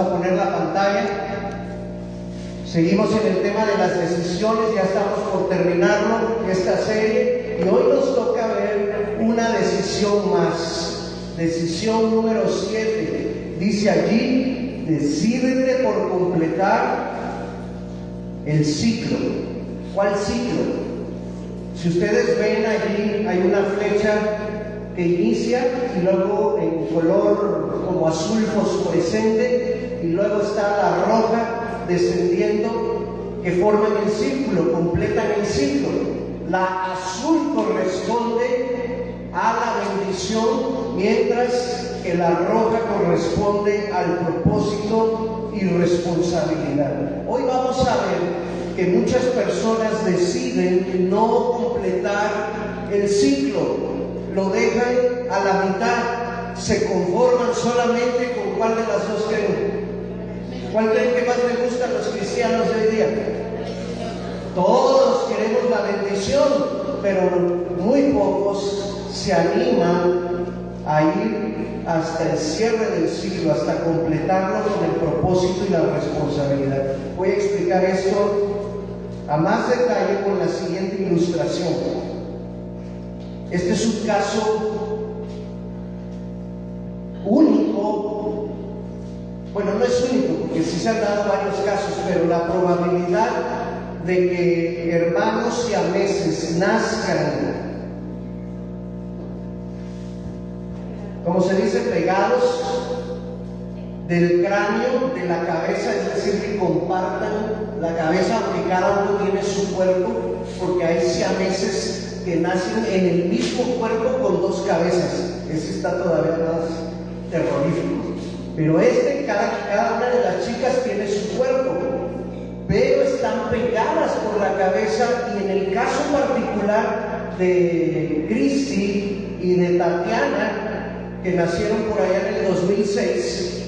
a poner la pantalla. Seguimos en el tema de las decisiones, ya estamos por terminarlo, esta serie, y hoy nos toca ver una decisión más. Decisión número 7. Dice allí: decídete por completar el ciclo. ¿Cuál ciclo? Si ustedes ven allí, hay una flecha que inicia y luego en color como azul fosforescente, y luego está la roja descendiendo, que forman el círculo, completan el ciclo. La azul corresponde a la bendición, mientras que la roja corresponde al propósito y responsabilidad. Hoy vamos a ver que muchas personas deciden no completar el ciclo, lo dejan a la mitad, se conforman solamente con cuál de las dos creen. ¿Cuál creen que más le gusta a los cristianos de hoy día? Todos queremos la bendición, pero muy pocos se animan a ir hasta el cierre del ciclo, hasta completarlo con el propósito y la responsabilidad. Voy a explicar esto a más detalle con la siguiente ilustración. Este es un caso único. Bueno, no es único, porque sí se han dado varios casos, pero la probabilidad de que hermanos siameses nazcan, como se dice, pegados del cráneo, de la cabeza, es decir, que compartan la cabeza, aunque cada uno tiene su cuerpo, porque hay siameses que nacen en el mismo cuerpo con dos cabezas. Ese está todavía más terrorífico. Pero cada una de las chicas tiene su cuerpo, pero están pegadas por la cabeza. Y en el caso particular de Cristi y de Tatiana, que nacieron por allá en el 2006,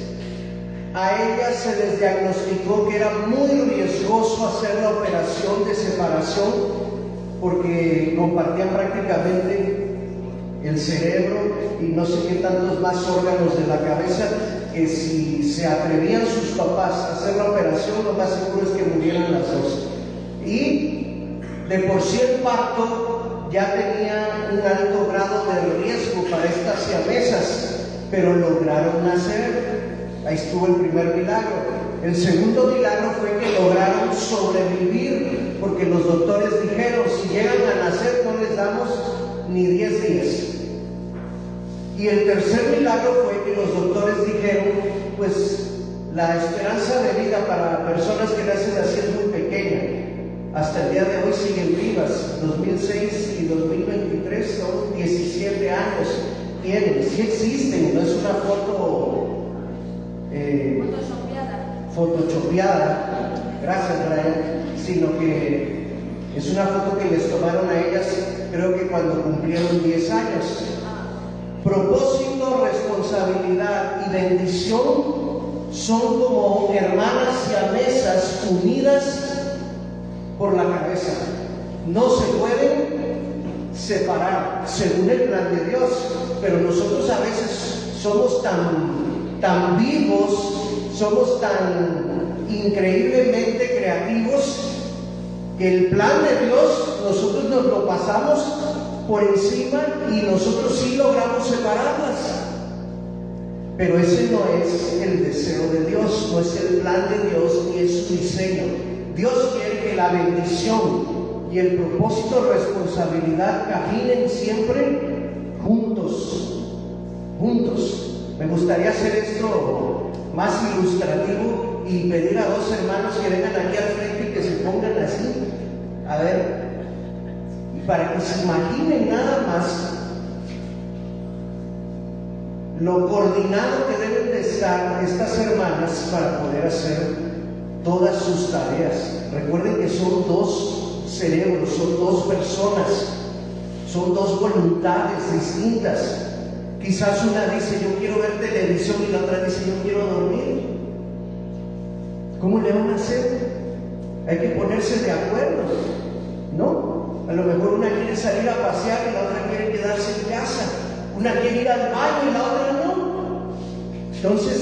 a ellas se les diagnosticó que era muy riesgoso hacer la operación de separación, porque compartían prácticamente el cerebro y no sé qué tantos más órganos de la cabeza, que si se atrevían sus papás a hacer la operación, lo más seguro es que murieran las dos. Y de por sí el parto ya tenía un alto grado de riesgo para estas siamesas, pero lograron nacer. Ahí estuvo el primer milagro. El segundo milagro fue que lograron sobrevivir, porque los doctores dijeron: si llegan a nacer no les damos ni 10 días. Y el tercer milagro fue que los doctores dijeron: pues la esperanza de vida para personas que nacen así es muy pequeña. Hasta el día de hoy siguen vivas. 2006 y 2023 son 17 años tienen, sí existen, no es una foto photoshopeada, gracias Brian, sino que es una foto que les tomaron a ellas, creo que cuando cumplieron 10 años. Propósito, responsabilidad y bendición son como hermanas siamesas unidas por la cabeza. No se pueden separar según el plan de Dios, pero nosotros a veces somos tan vivos, somos tan increíblemente creativos, que el plan de Dios nosotros nos lo pasamos por encima y nosotros sí logramos separarlas. Pero ese no es el deseo de Dios, no es el plan de Dios ni es su diseño. Dios quiere que la bendición y el propósito, responsabilidad caminen siempre juntos. Me gustaría hacer esto más ilustrativo y pedir a dos hermanos que vengan aquí al frente y que se pongan así, a ver, y para que se imaginen nada más lo coordinado que deben de estar estas hermanas para poder hacer todas sus tareas. Recuerden que son dos cerebros, son dos personas, son dos voluntades distintas. Quizás una dice: yo quiero ver televisión, y la otra dice: yo quiero dormir. ¿Cómo le van a hacer? Hay que ponerse de acuerdo, ¿no? A lo mejor una quiere salir a pasear y la otra quiere quedarse en casa. Una quiere ir al baño y la otra no. Entonces,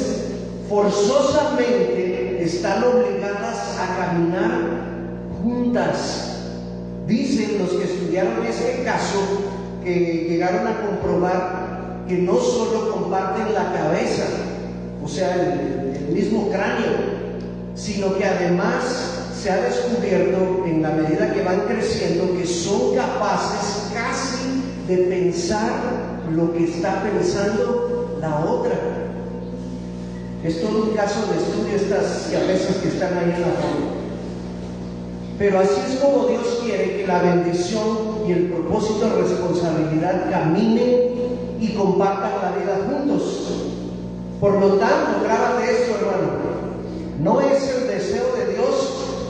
forzosamente están obligadas a caminar juntas. Dicen los que estudiaron este caso que llegaron a comprobar que no solo comparten la cabeza, o sea, el mismo cráneo, sino que además se ha descubierto en la medida que van creciendo que son capaces casi de pensar lo que está pensando la otra. Es todo un caso de estudio estas cabezas que están ahí en la foto. Pero así es como Dios quiere que la bendición y el propósito de responsabilidad caminen y compartan la vida juntos. Por lo tanto, grábate esto, hermano. No es el deseo de Dios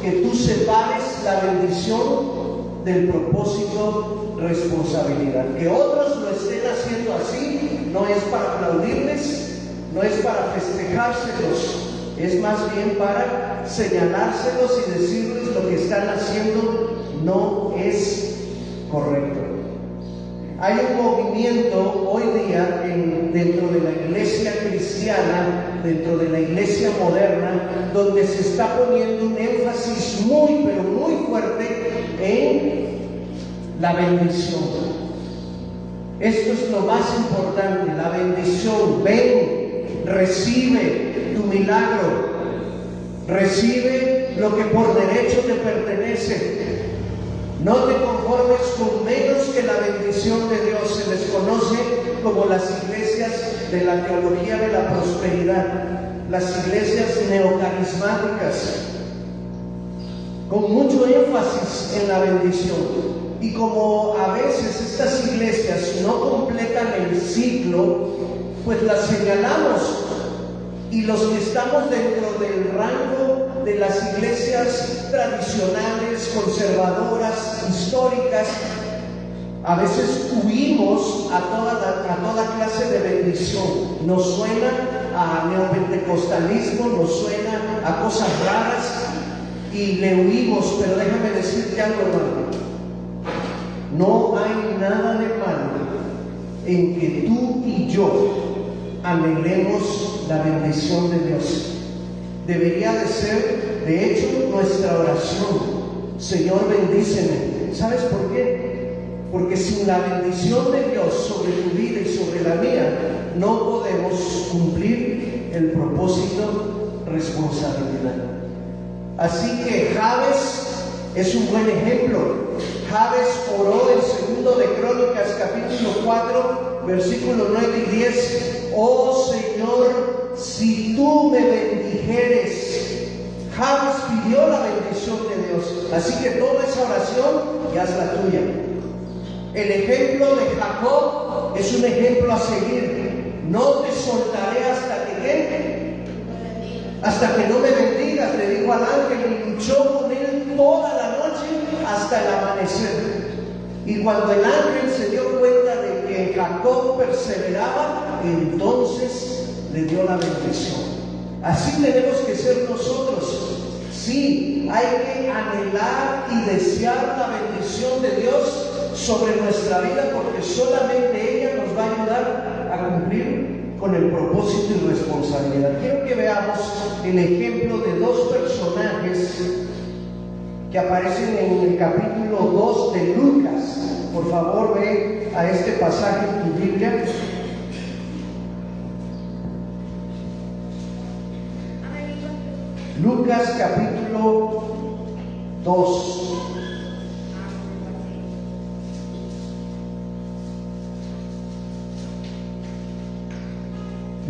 que tú separes la bendición del propósito, responsabilidad. Que otros lo estén haciendo así no es para aplaudirles, no es para festejárselos, es más bien para señalárselos y decirles lo que están haciendo no es correcto. Hay un movimiento hoy día dentro de la iglesia cristiana, dentro de la iglesia moderna, donde se está poniendo un énfasis muy, pero muy fuerte en la bendición. Esto es lo más importante, la bendición. Ven, recibe tu milagro, recibe lo que por derecho te pertenece. No te conformes con menos que la bendición de Dios. Se les conoce como las iglesias de la teología de la prosperidad, las iglesias neocarismáticas, con mucho énfasis en la bendición. Y como a veces estas iglesias no completan el ciclo, pues las señalamos. Y los que estamos dentro del rango de las iglesias tradicionales, conservadoras, históricas, a veces huimos a toda clase de bendición. Nos suena a neopentecostalismo, nos suena a cosas raras y le huimos. Pero déjame decirte algo, hermano. No hay nada de malo en que tú y yo anhelemos la bendición de Dios. Debería de ser, de hecho, nuestra oración. Señor, bendíceme. ¿Sabes por qué? Porque sin la bendición de Dios sobre tu vida y sobre la mía, no podemos cumplir el propósito, responsabilidad. Así que Jabes es un buen ejemplo. Jabes oró en 2 de Crónicas, capítulo 4, versículos 9 y 10. Oh Señor, si tú me bendijeres. Jabes pidió la bendición de Dios. Así que toma esa oración y haz la tuya. El ejemplo de Jacob es un ejemplo a seguir. No te soltaré hasta que no me bendigas, le dijo al ángel, y luchó con él toda la noche hasta el amanecer. Y cuando el ángel se dio cuenta de que Jacob perseveraba, entonces le dio la bendición. Así tenemos que ser nosotros. Sí, hay que anhelar y desear la bendición de Dios sobre nuestra vida, porque solamente ella nos va a ayudar a cumplir con el propósito y responsabilidad. Quiero que veamos el ejemplo de dos personajes que aparecen en el capítulo 2 de Lucas. Por favor, ve a este pasaje en tu Biblia. Lucas capítulo 2.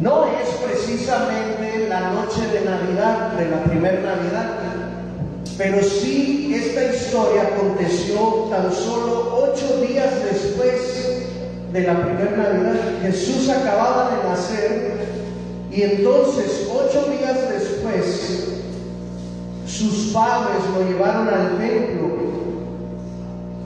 No es precisamente la noche de Navidad, de la primera Navidad, pero sí esta historia aconteció tan solo 8 días después de la primera Navidad. Jesús acababa de nacer y entonces 8 días después sus padres lo llevaron al templo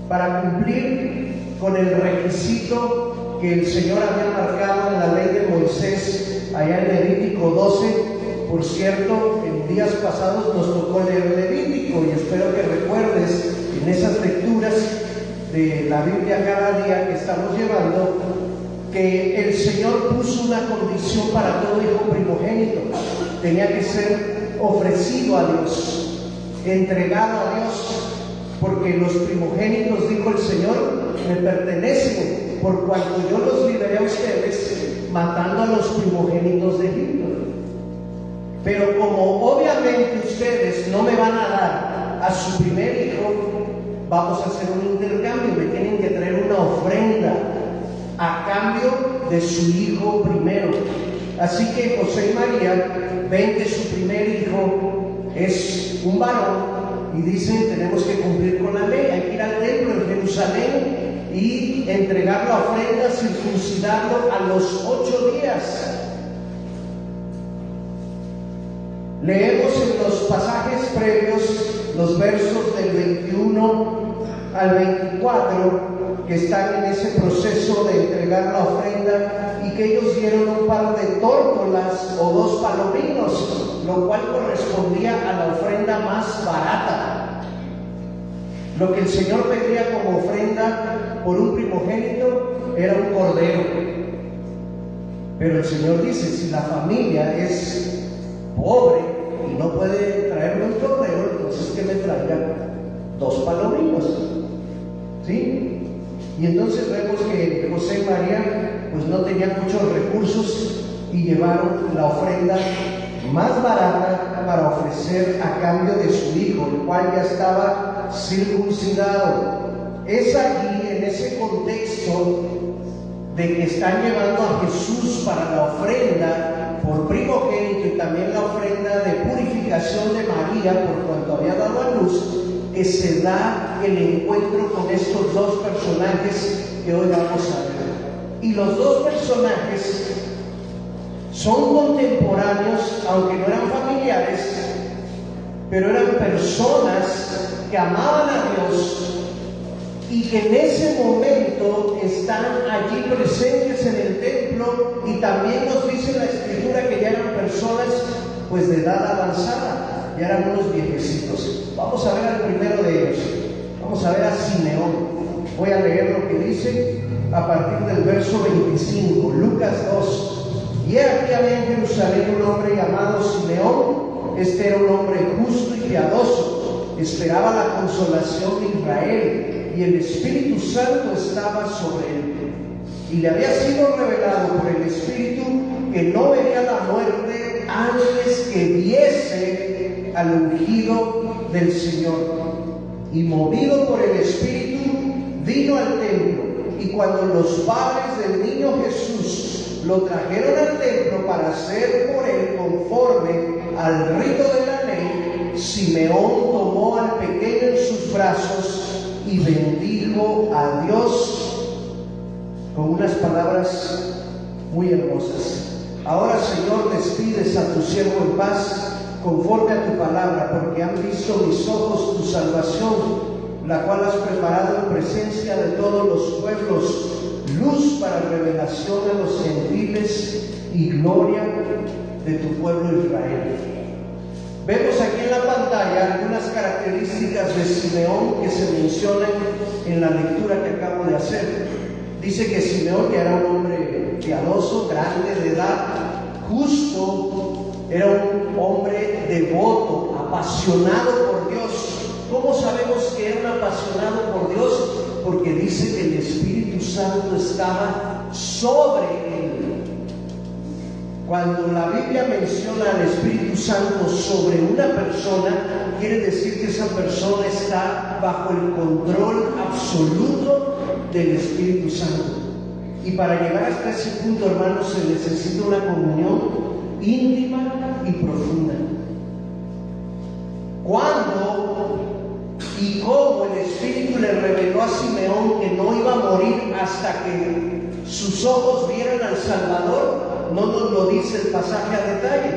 para cumplir con el requisito que el Señor había marcado en la ley de Moisés, allá en Levítico 12. Por cierto, en días pasados nos tocó leer Levítico, y espero que recuerdes en esas lecturas de la Biblia cada día que estamos llevando, que el Señor puso una condición para todo hijo primogénito. tenía que ser ofrecido a Dios, entregado a Dios, porque los primogénitos, dijo el Señor, me pertenecen, por cuanto yo los liberé a ustedes, matando a los primogénitos de Egipto. Pero como obviamente ustedes no me van a dar a su primer hijo, vamos a hacer un intercambio, me tienen que traer una ofrenda a cambio de su hijo primero. Así que José y María ven que su primer hijo es un varón y dicen, tenemos que cumplir con la ley, hay que ir al templo en Jerusalén y entregar la ofrenda, circuncidarlo a los 8 días. Leemos en los pasajes previos, los versos del 21 al 24, que están en ese proceso de entregar la ofrenda, y que ellos dieron un par de tórtolas o 2 palominos, lo cual correspondía a la ofrenda más barata. Lo que el Señor pedía como ofrenda por un primogénito era un cordero. Pero el Señor dice, si la familia es pobre y no puede traerme un cordero, entonces que me traiga 2 palominos. ¿Sí? Y entonces vemos que José y María pues no tenían muchos recursos y llevaron la ofrenda más barata para ofrecer a cambio de su hijo, el cual ya estaba circuncidado. Es allí, en ese contexto de que están llevando a Jesús para la ofrenda por primogénito y también la ofrenda de purificación de María por cuanto había dado a luz, que se da el encuentro con estos 2 personajes que hoy vamos a ver. Y los 2 personajes son contemporáneos, aunque no eran familiares, pero eran personas que amaban a Dios y que en ese momento están allí presentes en el templo, y también nos dice la Escritura que ya eran personas pues de edad avanzada, ya eran unos viejecitos. Vamos a ver al primero de ellos, vamos a ver a Simeón. Voy a leer lo que dice a partir del verso 25, Lucas 2. Y aquí había en Jerusalén un hombre llamado Simeón. Este era un hombre justo y piadoso, esperaba la consolación de Israel, y el Espíritu Santo estaba sobre él. Y le había sido revelado por el Espíritu que no vería la muerte antes que viese al ungido del Señor. Y movido por el Espíritu, vino al templo. Y cuando los padres del niño Jesús lo trajeron al templo para hacer por él conforme al rito de la ley, Simeón tomó al pequeño en sus brazos y bendijo a Dios con unas palabras muy hermosas. Ahora, Señor, despides a tu siervo en paz, conforme a tu palabra, porque han visto mis ojos tu salvación, la cual has preparado en presencia de todos los pueblos, luz para revelación a los gentiles y gloria de tu pueblo Israel. Vemos aquí en la pantalla algunas características de Simeón que se mencionan en la lectura que acabo de hacer. Dice que Simeón, que era un hombre piadoso, grande de edad, justo, era un hombre devoto, apasionado por Dios. ¿Cómo sabemos que era un apasionado por Dios? Porque dice que el Espíritu Santo estaba sobre él. Cuando la Biblia menciona al Espíritu Santo sobre una persona, quiere decir que esa persona está bajo el control absoluto del Espíritu Santo. Y para llegar hasta ese punto, hermanos, se necesita una comunión íntima y profunda. ¿Cuándo y cómo el Espíritu le reveló a Simeón que no iba a morir hasta que sus ojos vieran al Salvador? No nos lo dice el pasaje a detalle,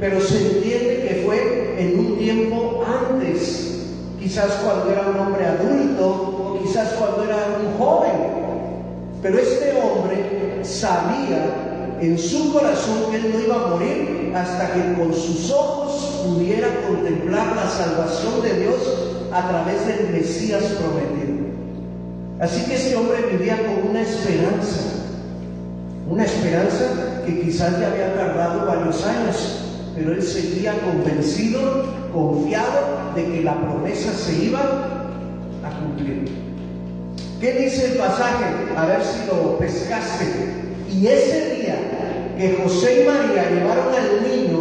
pero se entiende que fue en un tiempo antes, quizás cuando era un hombre adulto o quizás cuando era un joven. Pero este hombre sabía en su corazón que él no iba a morir hasta que con sus ojos pudiera contemplar la salvación de Dios a través del Mesías prometido. Así que este hombre vivía con una esperanza que quizás ya había tardado varios años, pero él seguía convencido, confiado de que la promesa se iba a cumplir. ¿Qué dice el pasaje? A ver si lo pescaste. Y ese día que José y María llevaron al niño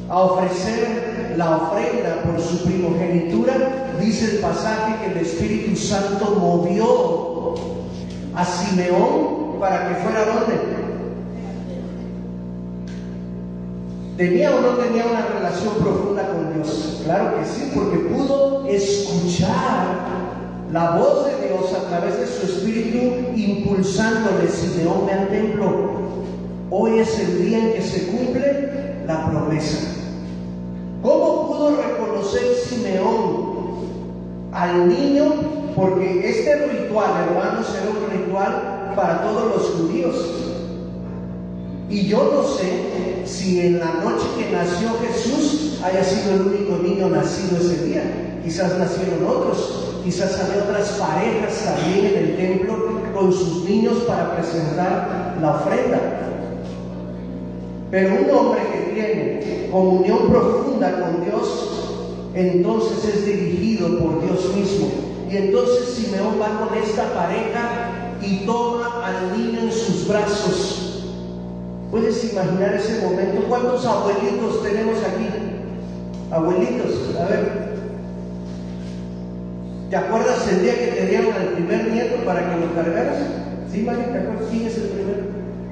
a ofrecer la ofrenda por su primogenitura, dice el pasaje que el Espíritu Santo movió a Simeón para que fuera ¿dónde? ¿Tenía o no tenía una relación profunda con Dios? Claro que sí, porque pudo escuchar la voz de Dios a través de su Espíritu impulsándole: Simeón, ve al templo. Hoy es el día en que se cumple la promesa. ¿Cómo pudo reconocer Simeón al niño? Porque este ritual, hermanos, era un ritual para todos los judíos. Y yo no sé si en la noche que nació Jesús haya sido el único niño nacido ese día. Quizás nacieron otros, quizás había otras parejas también en el templo con sus niños para presentar la ofrenda. Pero un hombre que tiene comunión profunda con Dios, entonces es dirigido por Dios mismo. Y entonces Simeón va con esta pareja y toma al niño en sus brazos. ¿Puedes imaginar ese momento? ¿Cuántos abuelitos tenemos aquí? Abuelitos, a ver. ¿Te acuerdas el día que te dieron al primer nieto para que lo cargaras? ¿Sí, María? ¿Te acuerdas quién es el primero?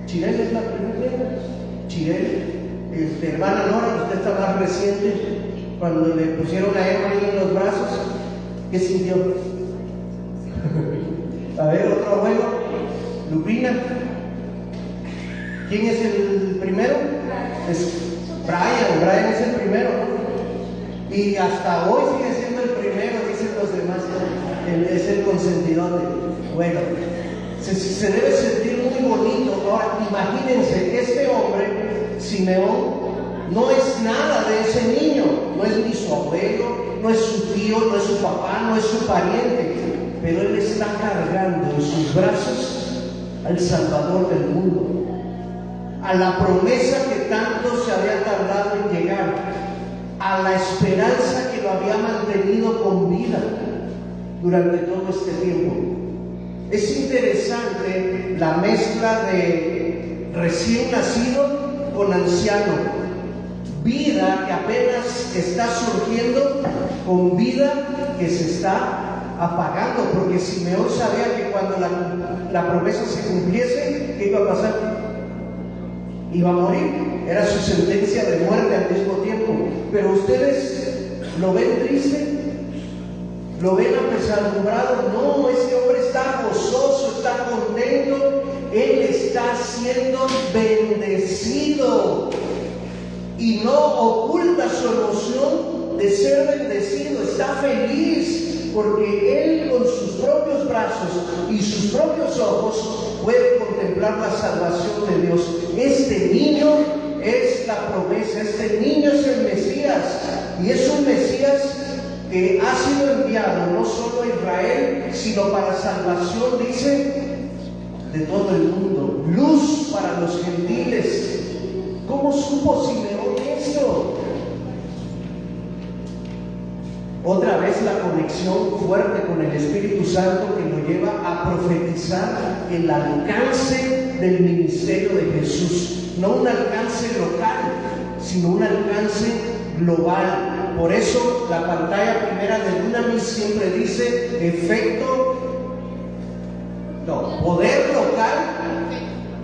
¿Chirel es la primera nieta? Chirel, hermana Nora, usted está más reciente. Cuando le pusieron a Emma ahí en los brazos, ¿qué sintió? A ver, otro abuelo, Lupina. ¿Quién es el primero? Es Brian es el primero, ¿no? Y hasta hoy sigue siendo el primero, dicen los demás. Es el consentidor. Bueno, se debe sentir muy bonito. Ahora, imagínense, este hombre, Simeón, no es nada de ese niño. No es ni su abuelo, no es su tío, no es su papá, no es su pariente. Pero él está cargando en sus brazos al Salvador del mundo, a la promesa que tanto se había tardado en llegar, a la esperanza que lo había mantenido con vida durante todo este tiempo. Es interesante la mezcla de recién nacido con anciano, vida que apenas está surgiendo con vida que se está apagando, porque Simeón sabía que cuando la promesa se cumpliese, ¿qué iba a pasar? Iba a morir. Era su sentencia de muerte al mismo tiempo. Pero ustedes lo ven triste, lo ven apesadumbrado. No, ese hombre está gozoso, está contento. Él está siendo bendecido y no oculta su emoción de ser bendecido. Está feliz porque él con sus propios brazos y sus propios ojos puede contemplar la salvación de Dios. Este niño es la promesa, este niño es el Mesías, y es un Mesías que ha sido enviado no solo a Israel, sino para salvación, dice, de todo el mundo, luz para los gentiles. ¿Cómo supo Simeón esto? Otra vez la conexión fuerte con el Espíritu Santo que lo lleva a profetizar el alcance del ministerio de Jesús. No un alcance local, sino un alcance global. Por eso la pantalla primera de Dunamis siempre dice poder local,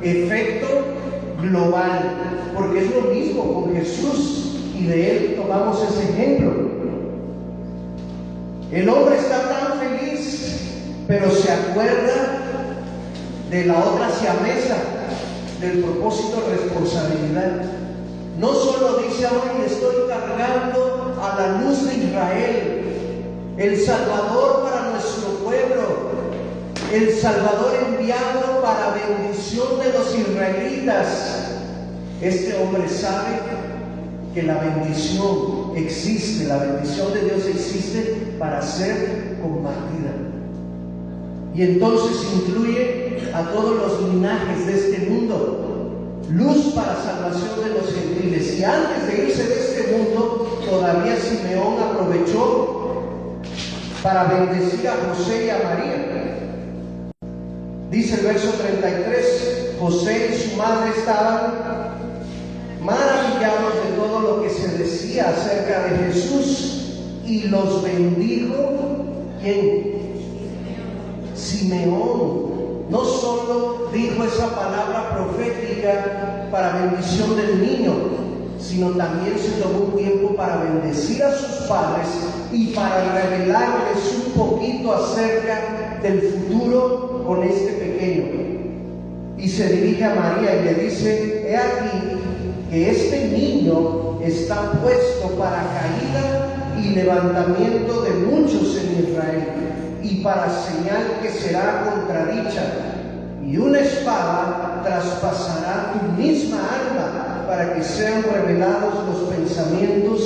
efecto global. Porque es lo mismo con Jesús y de él tomamos ese ejemplo. El hombre está tan feliz, pero se acuerda de la otra siamesa, del propósito de responsabilidad. No solo dice: hoy estoy cargando a la luz de Israel, el Salvador para nuestro pueblo, el Salvador enviado para bendición de los israelitas. Este hombre sabe que la bendición existe, la bendición de Dios existe para ser compartida. Y entonces incluye a todos los linajes de este mundo. luz para salvación de los gentiles. Y antes de irse de este mundo, todavía Simeón aprovechó para bendecir a José y a María. Dice el verso 33, José y su madre estaban maravillados de todo lo que se decía acerca de Jesús, y los bendijo, ¿quién? Simeón. No solo dijo esa palabra profética para bendición del niño, sino también se tomó un tiempo para bendecir a sus padres y para revelarles un poquito acerca del futuro con este pequeño. Y se dirige a María y le dice: he aquí que este niño está puesto para caída y levantamiento de muchos en Israel, y para señal que será contradicha, y una espada traspasará tu misma alma, para que sean revelados los pensamientos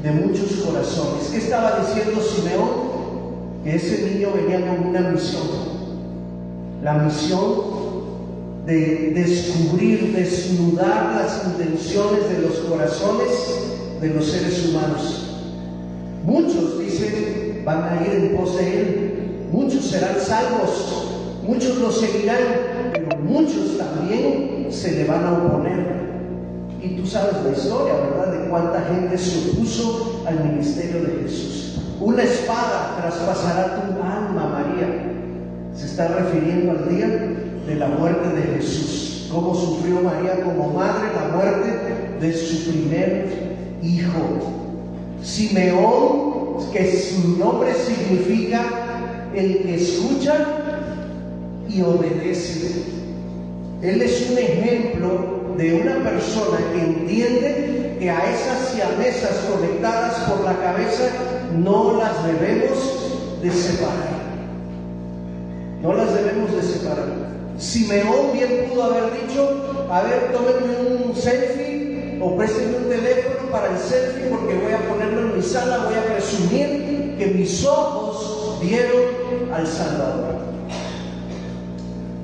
de muchos corazones. ¿Qué estaba diciendo Simeón? Que ese niño venía con una misión, la misión de descubrir, desnudar las intenciones de los corazones de los seres humanos. Muchos, dicen, van a ir en pos de él, muchos serán salvos, muchos lo seguirán, pero muchos también se le van a oponer. Y tú sabes la historia, ¿verdad?, de cuánta gente se opuso al ministerio de Jesús. Una espada traspasará tu alma, María. Se está refiriendo al día de la muerte de Jesús. Cómo sufrió María como madre la muerte de su primer hijo. Simeón, que su nombre significa el que escucha y obedece. Él es un ejemplo de una persona que entiende que a esas siamesas conectadas por la cabeza no las debemos de separar. No las debemos de separar. Simeón bien pudo haber dicho: a ver, tómenme un selfie o préstenme un teléfono para el selfie, porque voy a ponerlo en mi sala, voy a presumir que mis ojos vieron al Salvador.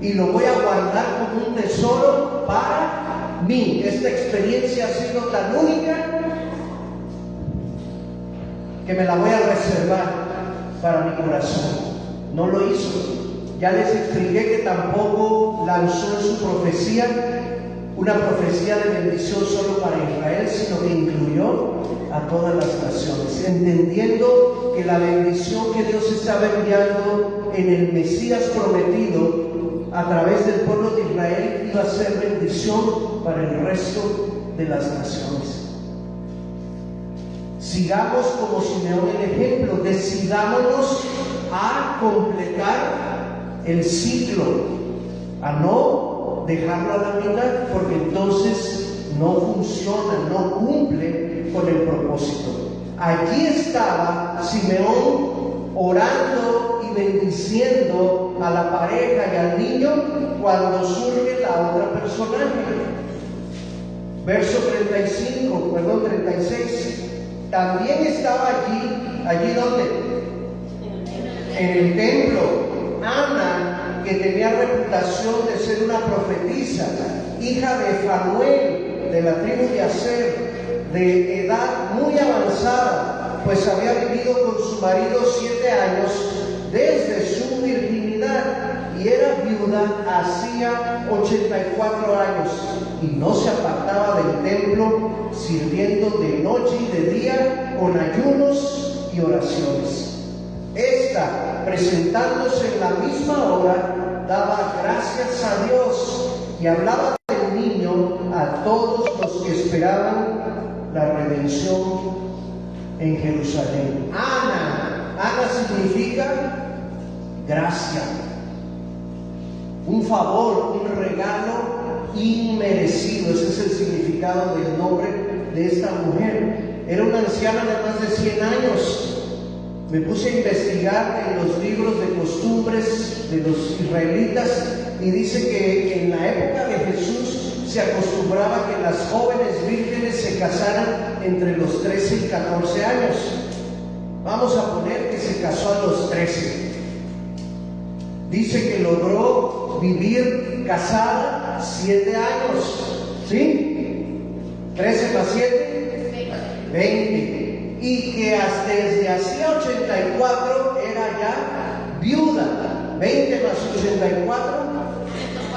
Y lo voy a guardar como un tesoro para mí. Esta experiencia ha sido tan única que me la voy a reservar para mi corazón. No lo hizo. Ya les expliqué que tampoco lanzó en su profecía una profecía de bendición solo para Israel, sino que incluyó a todas las naciones, entendiendo que la bendición que Dios estaba enviando en el Mesías prometido a través del pueblo de Israel iba a ser bendición para el resto de las naciones. Sigamos como Simeón el ejemplo, decidámonos a completar el ciclo, a no dejarlo a la mitad, porque entonces no funciona, no cumple con el propósito. Allí estaba Simeón orando y bendiciendo a la pareja y al niño cuando surge la otra personaje. Verso 36. También estaba allí ¿dónde? En el templo, Ana, que tenía reputación de ser una profetisa, hija de Fanuel, de la tribu de Aser, de edad muy avanzada, pues había vivido con su marido 7 años desde su virginidad, y era viuda hacía 84 años, y no se apartaba del templo, sirviendo de noche y de día con ayunos y oraciones. Esta, presentándose en la misma hora, daba gracias a Dios y hablaba del niño a todos los que esperaban la redención en Jerusalén. Ana significa gracia, un favor, un regalo inmerecido. Ese es el significado del nombre de esta mujer. Era una anciana de más de 100 años. Me puse a investigar en los libros de costumbres de los israelitas, y dice que en la época de Jesús se acostumbraba que las jóvenes vírgenes se casaran entre los 13 y 14 años. Vamos a poner que se casó a los 13. Dice que logró vivir casada 7 años. ¿Sí? 13 más 7, 20. Y que hasta desde hacía 84 era ya viuda. 20 más 84.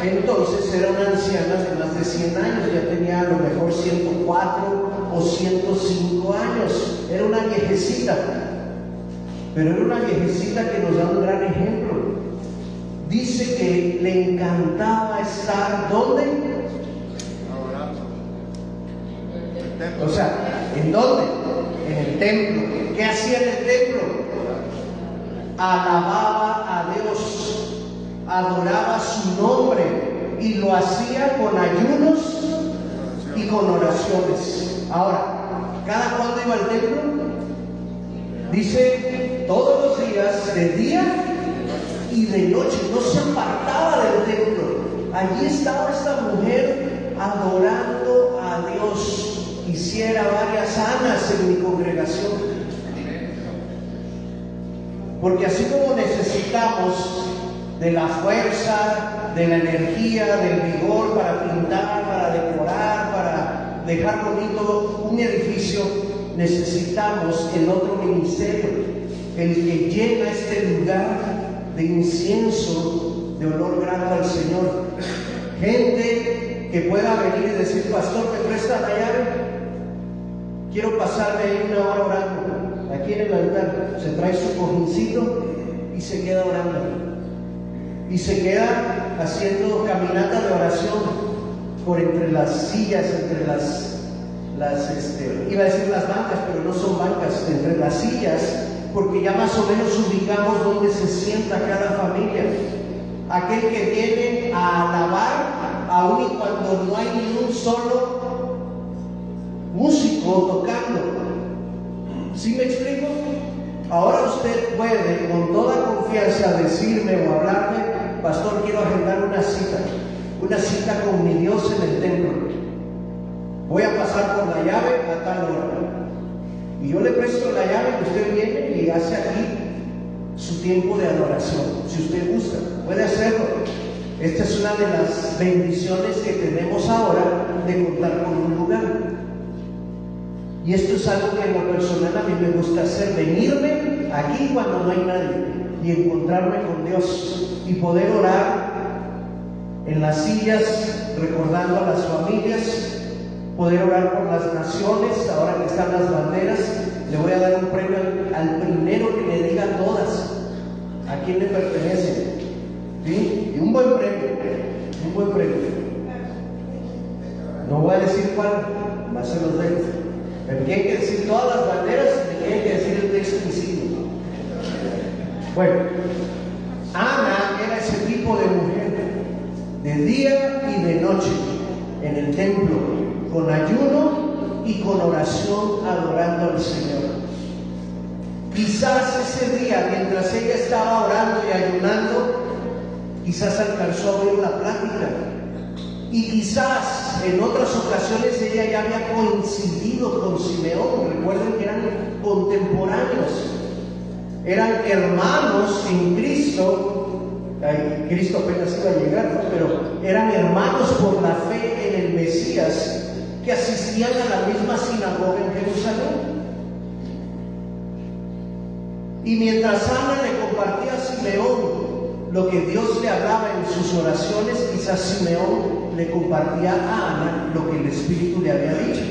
Entonces era una anciana de más de 100 años, ya tenía a lo mejor 104 o 105 años. Era una viejecita, pero era una viejecita que nos da un gran ejemplo. Dice que le encantaba estar, ¿dónde? O sea, ¿en dónde? En el templo. ¿Qué hacía en el templo? Alababa a Dios, adoraba su nombre y lo hacía con ayunos y con oraciones. Ahora, ¿cada cuándo iba al templo? Dice, todos los días, de día y de noche, no se apartaba del templo. Allí estaba esta mujer adorando a Dios. Hiciera varias anas en mi congregación. Porque así como necesitamos de la fuerza, de la energía, del vigor para pintar, para decorar, para dejar bonito un edificio, necesitamos el otro ministerio, el que llena este lugar de incienso, de olor grato al Señor. Gente que pueda venir y decir, pastor, ¿me presta la llave? Quiero pasarme ahí 1 hora orando. Aquí en el altar se trae su cojincito y se queda orando. Y se queda haciendo caminata de oración por entre las sillas, entre iba a decir las bancas, pero no son bancas, entre las sillas, porque ya más o menos ubicamos dónde se sienta cada familia. Aquel que viene a alabar, aun y cuando no hay ni un solo músico tocando. ¿Sí me explico? Ahora usted puede con toda confianza decirme o hablarme, pastor, quiero agendar una cita con mi Dios en el templo. Voy a pasar por la llave a tal hora. Y yo le presto la llave y usted viene y hace aquí su tiempo de adoración. Si usted gusta, puede hacerlo. Esta es una de las bendiciones que tenemos ahora de contar con un lugar. Y esto es algo que en lo personal a mí me gusta hacer, venirme aquí cuando no hay nadie y encontrarme con Dios y poder orar en las sillas, recordando a las familias, poder orar por las naciones. Ahora que están las banderas, le voy a dar un premio al primero que le diga todas a quién le pertenece, ¿sí? Y un buen premio. No voy a decir cuál, más se los dejo. Me tienen que decir todas las banderas y me tienen que decir el texto en sí. Bueno, Ana era ese tipo de mujer, de día y de noche, en el templo, con ayuno y con oración, adorando al Señor. Quizás ese día, mientras ella estaba orando y ayunando, quizás alcanzó a oír la plática. Y quizás en otras ocasiones ella ya había coincidido con Simeón. Recuerden que eran contemporáneos, eran hermanos en Cristo. Cristo apenas iba a llegar, ¿no? Pero eran hermanos por la fe en el Mesías, que asistían a la misma sinagoga en Jerusalén. Y mientras Ana le compartía a Simeón lo que Dios le hablaba en sus oraciones, quizás Simeón le compartía a Ana lo que el Espíritu le había dicho.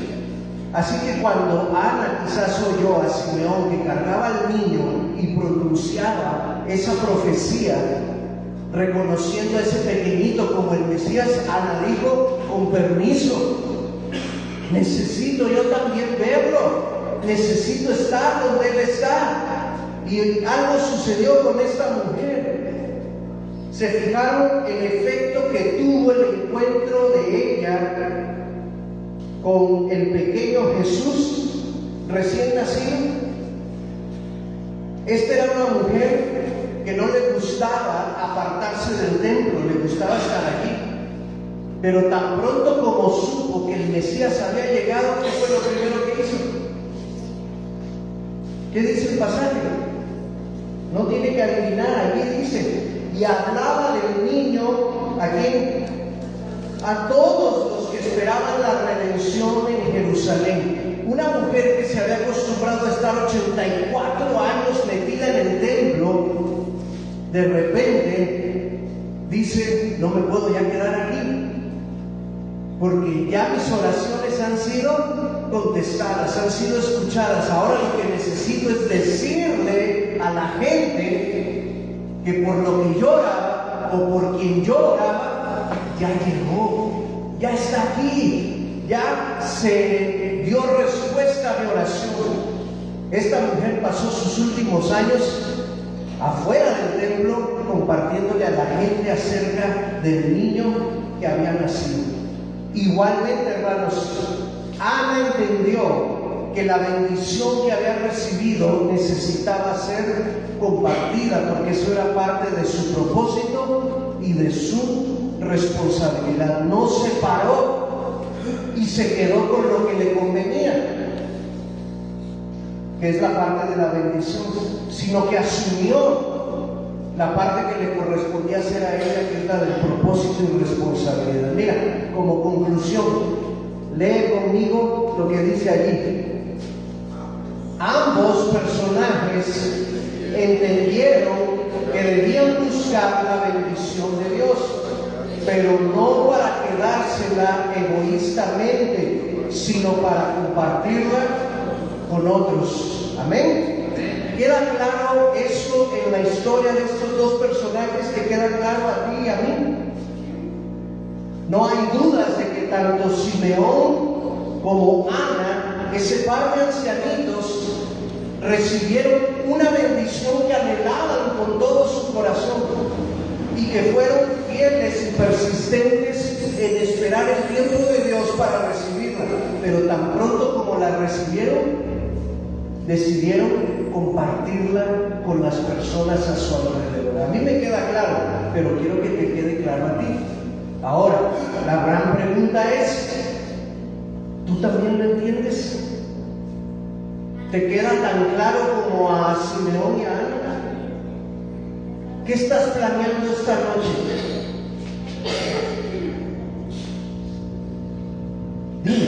Así que cuando Ana quizás oyó a Simeón que cargaba al niño y pronunciaba esa profecía, reconociendo a ese pequeñito como el Mesías, Ana dijo, con permiso, necesito yo también verlo, necesito estar donde él está. Y algo sucedió con esta mujer. Se fijaron el efecto que tuvo el encuentro de ella con el pequeño Jesús recién nacido. Esta era una mujer que no le gustaba apartarse del templo, le gustaba estar aquí. Pero tan pronto como supo que el Mesías había llegado, ¿qué fue lo primero que hizo? ¿Qué dice el pasaje? No tiene que adivinar, aquí dice, y hablaba del niño, ¿a quién? a todos los que esperaban la redención en Jerusalén. Una mujer que se había acostumbrado a estar 84 años metida en el templo, de repente dice: no me puedo ya quedar aquí, porque ya mis oraciones han sido contestadas, han sido escuchadas. Ahora lo que necesito es decirle a la gente que por lo que lloraba o por quien lloraba, ya llegó, ya está aquí, ya se dio respuesta a mi oración. Esta mujer pasó sus últimos años afuera del templo compartiéndole a la gente acerca del niño que había nacido. Igualmente, hermanos, Ana entendió que la bendición que había recibido necesitaba ser compartida, porque eso era parte de su propósito y de su responsabilidad. No se paró y se quedó con lo que le convenía, que es la parte de la bendición, sino que asumió la parte que le correspondía hacer a ella, que es la del propósito y responsabilidad. Mira, como conclusión, lee conmigo lo que dice allí. Ambos personajes entendieron que debían buscar la bendición de Dios, pero no para quedársela egoístamente, sino para compartirla con otros. Amén. ¿Queda claro eso en la historia de estos dos personajes? ¿Te queda claro a ti y a mí? No hay dudas de que tanto Simeón como Ana, ese par de ancianitos, recibieron una bendición que anhelaban con todo su corazón y que fueron fieles y persistentes en esperar el tiempo de Dios para recibirla. Pero tan pronto como la recibieron, decidieron compartirla con las personas a su alrededor. A mí me queda claro, pero quiero que te quede claro a ti. Ahora, la gran pregunta es: ¿tú también lo entiendes? ¿Te queda tan claro como a Simeón y a Ana? ¿Qué estás planeando esta noche? Dime,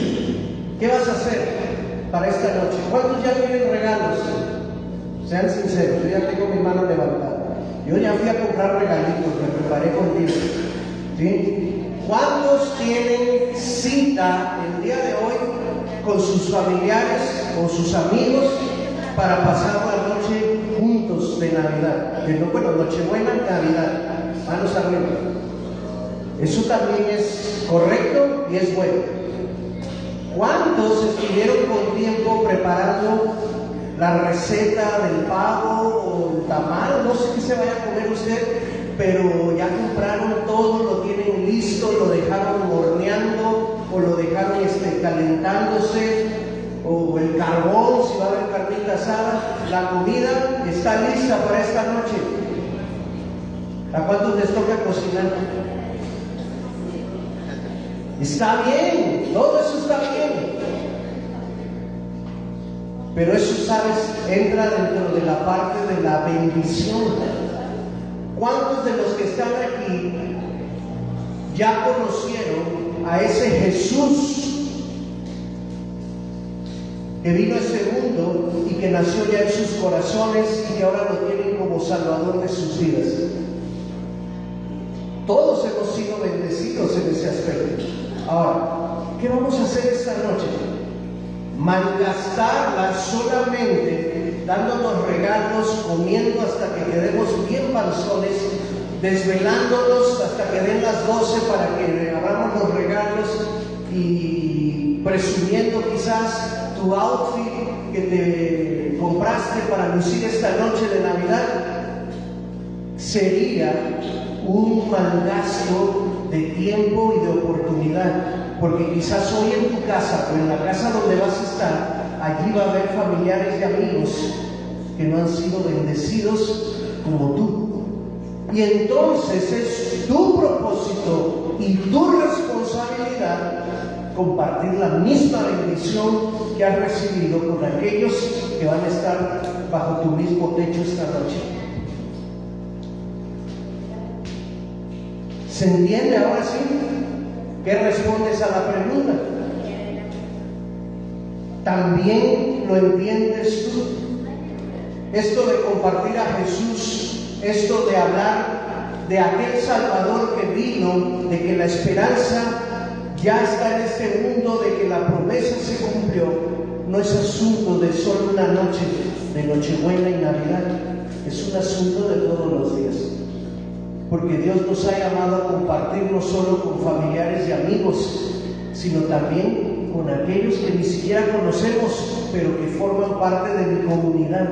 ¿qué vas a hacer para esta noche? ¿Cuántos ya tienen regalos? Sean sinceros, yo ya tengo mi mano levantada. Yo ya fui a comprar regalitos, me preparé contigo. ¿Sí? ¿Cuántos tienen cita el día de hoy con sus familiares, con sus amigos, para pasar la noche juntos de Navidad? Bueno, Nochebuena, Navidad. Manos arriba. Eso también es correcto y es bueno. ¿Cuántos estuvieron con tiempo preparando la receta del pavo o el tamal? No sé qué se vaya a comer usted, pero ya compraron todo, lo tienen listo, lo dejaron horneando o lo dejaron calentándose, o el carbón, si va a haber carnita asada. La comida está lista para esta noche. ¿A cuántos les toca cocinar? Está bien, todo eso está bien. Pero eso, ¿sabes?, entra dentro de la parte de la bendición. ¿Cuántos de los que están aquí ya conocieron a ese Jesús que vino a este mundo y que nació ya en sus corazones y que ahora lo tienen como Salvador de sus vidas? Todos hemos sido bendecidos en ese aspecto. Ahora, ¿qué vamos a hacer esta noche? Malgastarla solamente dándonos regalos, comiendo hasta que quedemos bien panzones, desvelándonos hasta que den las 12 para que abramos los regalos y presumiendo quizás tu outfit que te compraste para lucir esta noche de Navidad? Sería un mal gasto de tiempo y de oportunidad, porque quizás hoy en tu casa o en la casa donde vas a estar, allí va a haber familiares y amigos que no han sido bendecidos como tú. Y entonces es tu propósito y tu responsabilidad compartir la misma bendición que has recibido con aquellos que van a estar bajo tu mismo techo esta noche. ¿Se entiende ahora sí? ¿Qué respondes a la pregunta? ¿También lo entiendes tú? Esto de compartir a Jesús, esto de hablar de aquel Salvador que vino, de que la esperanza ya está en este mundo, de que la promesa se cumplió, no es asunto de solo una noche, de Nochebuena y Navidad, es un asunto de todos los días. Porque Dios nos ha llamado a compartir no solo con familiares y amigos, sino también con aquellos que ni siquiera conocemos, pero que forman parte de mi comunidad,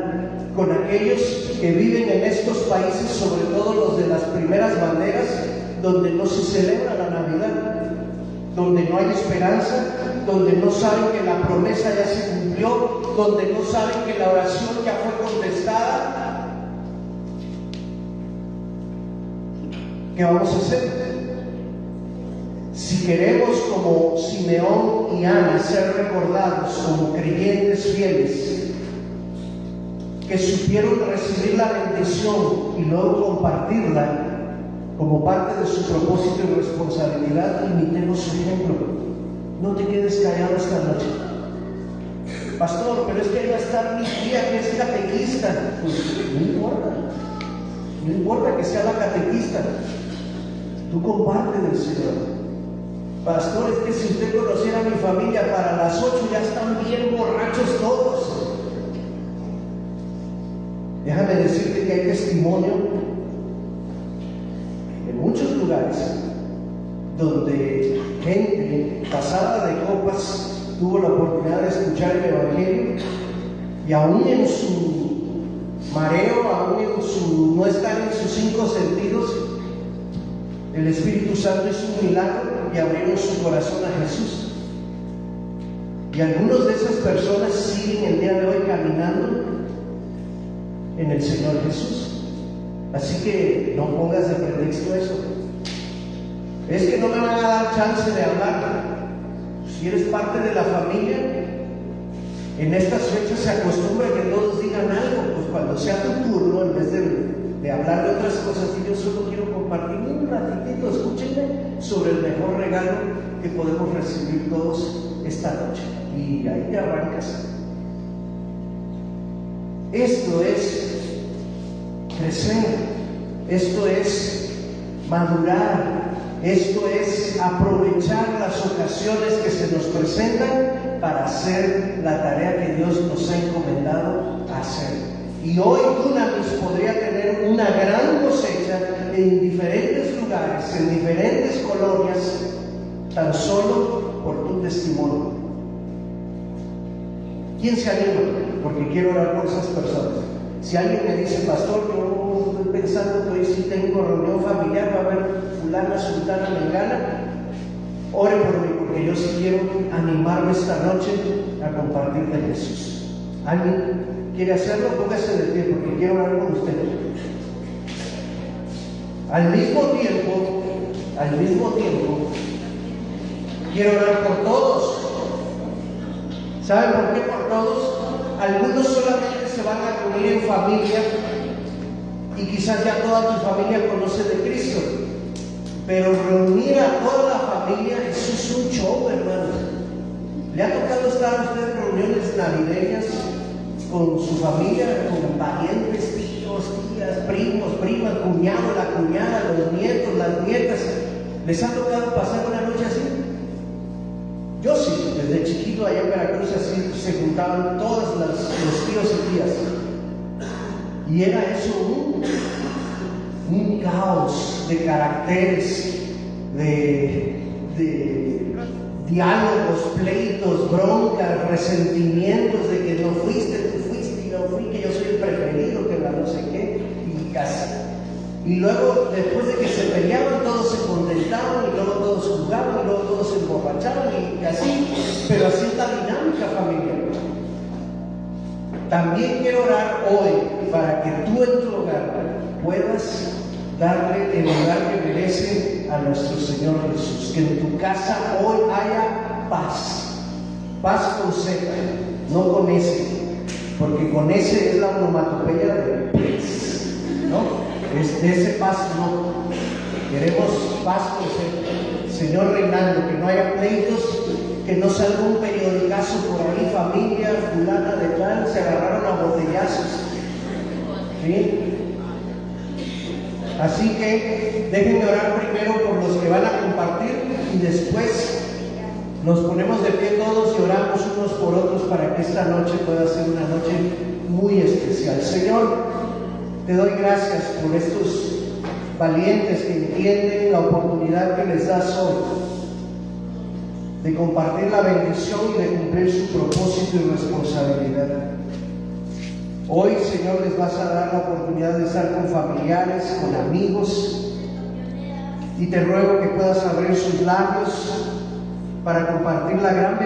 con aquellos que viven en estos países, sobre todo los de las primeras banderas, donde no se celebra la Navidad, donde no hay esperanza, donde no saben que la promesa ya se cumplió, donde no saben que la oración ya fue contestada. ¿Qué vamos a hacer? Si queremos, como Simeón y Ana, ser recordados como creyentes fieles, que supieron recibir la bendición y luego compartirla como parte de su propósito y responsabilidad, imitemos su ejemplo. No te quedes callado esta noche. Pastor, pero es que ahí va a estar mi tía que es catequista. Pues no importa que sea la catequista. Tú comparte del Señor. Pastor, es que si usted conociera a mi familia, para las 8 ya están bien borrachos todos. Déjame decirte que hay testimonio en muchos lugares donde gente pasada de copas tuvo la oportunidad de escuchar el Evangelio y aún en su mareo, aún en su no estar en sus 5 sentidos, el Espíritu Santo hizo un milagro y abrieron su corazón a Jesús. Y algunos de esas personas siguen el día de hoy caminando en el Señor Jesús. Así que no pongas de pretexto eso. Es que no me van a dar chance de hablar. Si eres parte de la familia, en estas fechas se acostumbra que todos digan algo. Pues cuando sea tu turno, en vez de hablar de otras cosas, y yo solo quiero compartir un ratitito, escúchenme, sobre el mejor regalo que podemos recibir todos esta noche. Y ahí te arrancas. Esto es crecer, esto es madurar, esto es aprovechar las ocasiones que se nos presentan para hacer la tarea que Dios nos ha encomendado a hacer. Y hoy Dunamis podría tener una gran cosecha en diferentes lugares, en diferentes colonias, tan solo por tu testimonio. ¿Quién se anima? Porque quiero orar por esas personas. Si alguien me dice, pastor, yo estoy pensando que hoy sí tengo reunión familiar, va a haber fulana, sultana, mengana, ore por mí, porque yo sí quiero animarme esta noche a compartir de Jesús. ¿Alguien quiere hacerlo? Póngase de pie, porque quiero orar con usted. Al mismo tiempo, quiero orar por todos. ¿Saben por qué por todos? Algunos solamente se van a reunir en familia y quizás ya toda tu familia conoce de Cristo, pero reunir a toda la familia, eso es un show, hermano. ¿Le ha tocado estar a usted en reuniones navideñas con su familia, con parientes, tíos, tías, primos, primas, cuñado, la cuñada, los nietos, las nietas? ¿Les ha tocado pasar una noche así? Yo sí, desde chiquito allá en Veracruz así se juntaban todos los tíos y tías. Y era eso un caos de caracteres, de diálogos, pleitos, broncas, resentimientos de que no fuiste, tú fuiste y no fui, que yo soy el preferido, que la no sé qué, y casi. Y luego, después de que se peleaban, todos se contentaban, y luego todos jugaban, y luego todos se emborrachaban, y así, pero así es la dinámica familiar. También quiero orar hoy para que tú en tu hogar puedas darle el lugar que merece a nuestro Señor Jesús. Que en tu casa hoy haya paz. Paz con Z, no con S, porque con S es la onomatopeya de pez, ¿no? Es de ese paz no. Queremos paz con Z. Señor, reinando, que no haya pleitos, que no salga un periodicazo por ahí, familia fulana de tal, se agarraron a botellazos. ¿Sí? Así que déjenme orar primero por los que van a compartir y después nos ponemos de pie todos y oramos unos por otros para que esta noche pueda ser una noche muy especial. Señor, te doy gracias por estos valientes que entienden la oportunidad que les das hoy de compartir la bendición y de cumplir su propósito y responsabilidad. Hoy, Señor, les vas a dar la oportunidad de estar con familiares, con amigos, y te ruego que puedas abrir sus labios para compartir la gran bendición